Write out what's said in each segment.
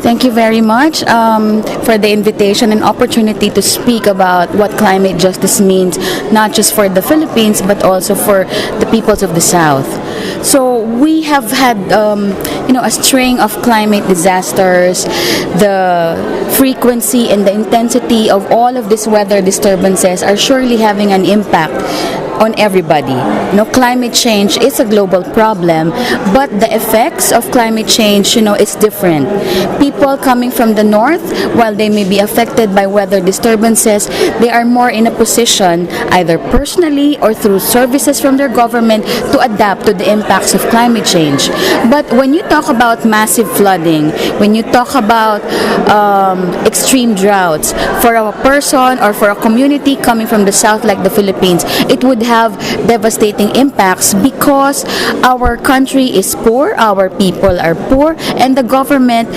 Thank you very much for the invitation and opportunity to speak about what climate justice means, not just for the Philippines, but also for the peoples of the South. So we have had, a string of climate disasters. The frequency and the intensity of all of these weather disturbances are surely having an impact on everybody. Climate change is a global problem, but the effects of climate change, is different. People coming from the north, while they may be affected by weather disturbances, they are more in a position, either personally or through services from their government, to adapt to the impacts of climate change. But when you talk about massive flooding, when you talk about extreme droughts, for a person or for a community coming from the south like the Philippines, it would have devastating impacts because our country is poor, our people are poor, and the government,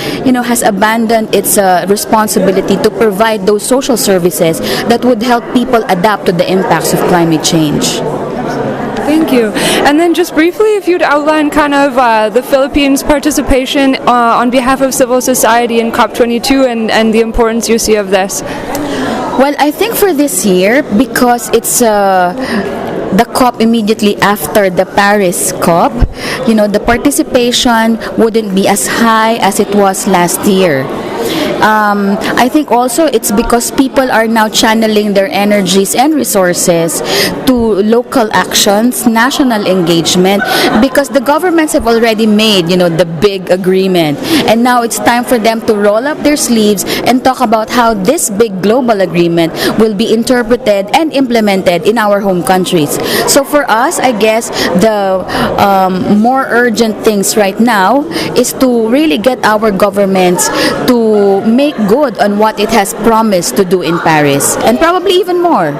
has abandoned its responsibility to provide those social services that would help people adapt to the impacts of climate change. Thank you. And then just briefly, if you'd outline kind of the Philippines' participation on behalf of civil society in COP22 and the importance you see of this. Well, I think for this year, because it's the COP immediately after the Paris COP, the participation wouldn't be as high as it was last year. I think also it's because people are now channeling their energies and resources to local actions, national engagement, because the governments have already made, the big agreement. And now it's time for them to roll up their sleeves and talk about how this big global agreement will be interpreted and implemented in our home countries. So for us, I guess the more urgent things right now is to really get our governments to make good on what it has promised to do in Paris, and probably even more.